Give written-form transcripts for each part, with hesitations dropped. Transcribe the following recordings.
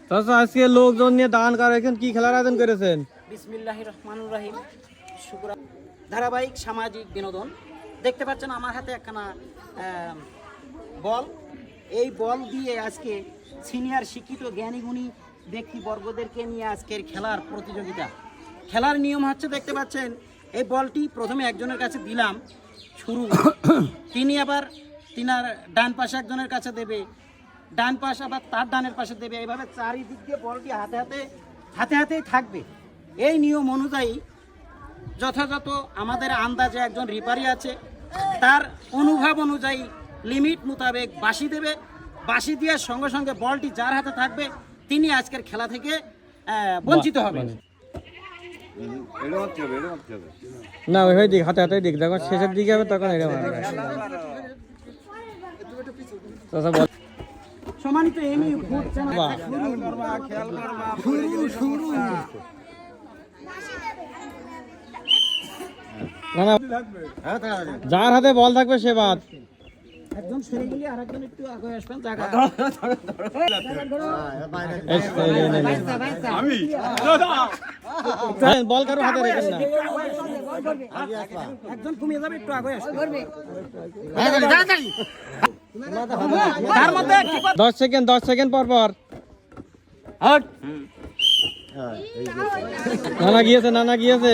চাচা আজকে লোকজন নিয়ে দান করেছেন, কি খেলার আয়োজন করেছেন? বিসমিল্লাহির রহমানির রহিম। ধারাবাহিক সামাজিক বিনোদন। দেখতে পাচ্ছেন আমার হাতে একখানা বল। এই বল দিয়ে আজকে সিনিয়র শিক্ষিত জ্ঞানীগুণী ব্যক্তিবর্গদেরকে নিয়ে আজকের খেলার প্রতিযোগিতা। খেলার নিয়ম হচ্ছে, দেখতে পাচ্ছেন এই বলটি প্রথমে একজনের কাছে দিলাম শুরু, তিনি আবার তিনার ডান পাশে একজনের কাছে দেবে, ডান পাশ আবার তার ডানের পাশে দেবে, এইভাবে চারিদিক দিয়ে বলটি হাতে হাতেই থাকবে। এই নিয়ম অনুযায়ী যথাযথ আমাদের আন্দাজে একজন রিপারি আছে, তার অনুভব অনুযায়ী লিমিট মোতাবেক বাঁশি দেবে। বাঁশি দেওয়ার সঙ্গে সঙ্গে বলটি যার হাতে থাকবে তিনি আজকের খেলা থেকে বঞ্চিত হবেন। না ওই দিক হাতে হাতে দিক, যখন শেষের দিকে হবে তখন এটা সম্মানিত যার হাতে বল থাকবে সে বাদ। একজন সেরে গেলে আর একজন একটু আগে আসবেন। বল কারো হাতে রেখেন না, একজন কমিয়ে যাবে, একটু আগে আসবে। 10 সেকেন্ড পর পর। নানা গিয়েছে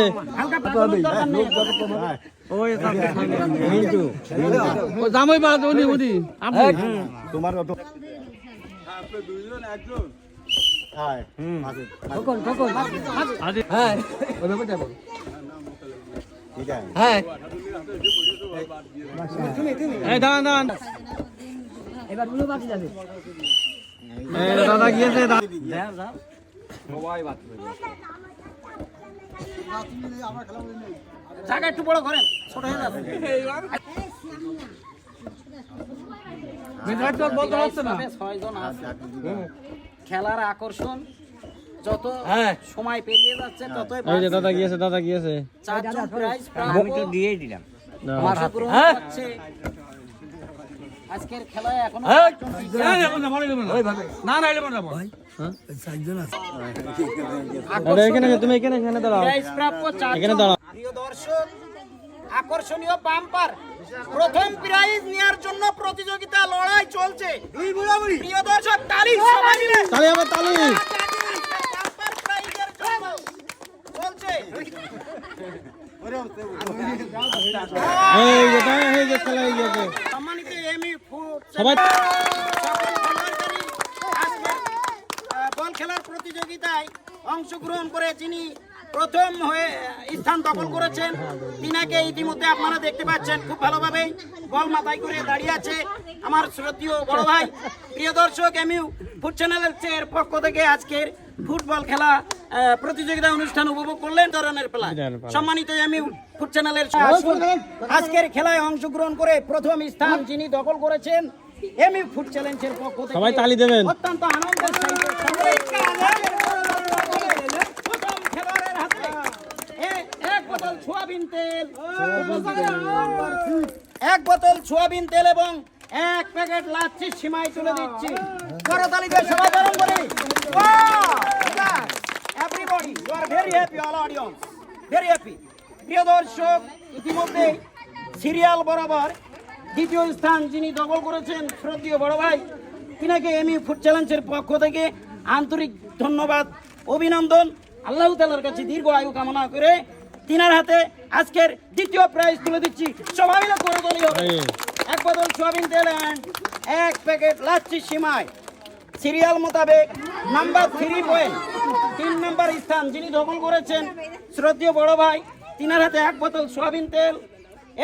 জামাই বাদ উনি তোমার দাদা গিয়েছে, জায়গা একটু বড় করেন, ছোট হয়ে যাবে। খেলার আকর্ষণ যত সময় পেরিয়ে যাচ্ছে ততই দাদা গিয়েছে। চারজন প্রাইজ আমি তো দিয়েই দিলাম। আজকের খেলায় এখনো তুমি এখানে দাঁড়াও। প্রিয় দর্শক, আকর্ষণীয় বাম্পার প্রথম প্রাইজ নেওয়ার জন্য প্রতিযোগিতা লড়াই চলছে। প্রিয় দর্শক, তালি আবার তালি। বাম্পার প্রাইজের জন্য চলছে। সম্মানিত এমই সবাই বল খেলার প্রতিযোগিতায় অংশগ্রহণ করে যিনি প্রথম হয়ে স্থান দখল করেছেন, তিনাকে ইতিমধ্যে আপনারা দেখতে পাচ্ছেন খুব ভালোভাবে বল মাথায় করে দাঁড়িয়ে আছে আমার শ্রদ্ধেয় বড় ভাই। প্রিয় দর্শক, এমইউ ফুড চ্যানেলের পক্ষ থেকে আজকের ফুটবল খেলা প্রতিযোগিতা অনুষ্ঠান উপভোগ করলেন ধরনের পেলা। সম্মানিত এমইউ ফুড চ্যানেলের আজকের খেলায় অংশগ্রহণ করে প্রথম স্থান যিনি দখল করেছেন, এমইউ ফুড চ্যালেঞ্জের পক্ষ থেকে সবাই তালি দেবেন। অত্যন্ত আনন্দের সহিত প্রথম খেলোয়াড়ের হাতে এক বোতল সোয়াবিন তেল এবং 1 প্যাকেট লাচ্ছি সিমাই তুলে দিচ্ছি। করতালি দিয়ে সবাই বরণ করি। Everybody you are very happy, all audience very happy. প্রিয় দর্শক, ইতিমধ্যে সিরিয়াল বরাবর দ্বিতীয় স্থান যিনি দখল করেছেন শ্রদ্ধেয় বড় ভাই, তিনাকে এমইউ ফুড চ্যালেঞ্জের পক্ষ থেকে আন্তরিক ধন্যবাদ, অভিনন্দন। আল্লাহ তাআলার কাছে দীর্ঘ আয়ু কামনা করে তিনার হাতে আজকের দ্বিতীয় প্রাইজ তুলে দিচ্ছি। সবাই মিলে করতালি হবে। 1 বোতল সোয়াবিন তেল এন্ড 1 প্যাকেট লাচ্ছি সিমাই। সিরিয়াল মোতাবেক নাম্বার 3 নম্বর স্থান যিনি দখল করেছেন শ্রদ্ধেয় বড় ভাই, তিনার হাতে 1 বোতল সোয়াবিন তেল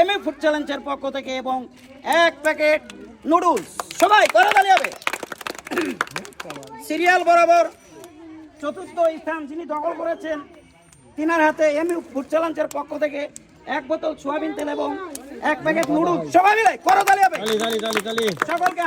এমইউ ফুড চ্যালেঞ্জের পক্ষ থেকে এবং 1 প্যাকেট নুডলস। সবাই করতালি হবে। সিরিয়াল বরাবর চতুর্থ স্থান যিনি দখল করেছেন, তিনার হাতে এমইউ ফুড চ্যালেঞ্জের পক্ষ থেকে 1 বোতল সোয়াবিন তেল এবং 1 প্যাকেট নুডলস। সবাই মিলে করতালি হবে। সকলকে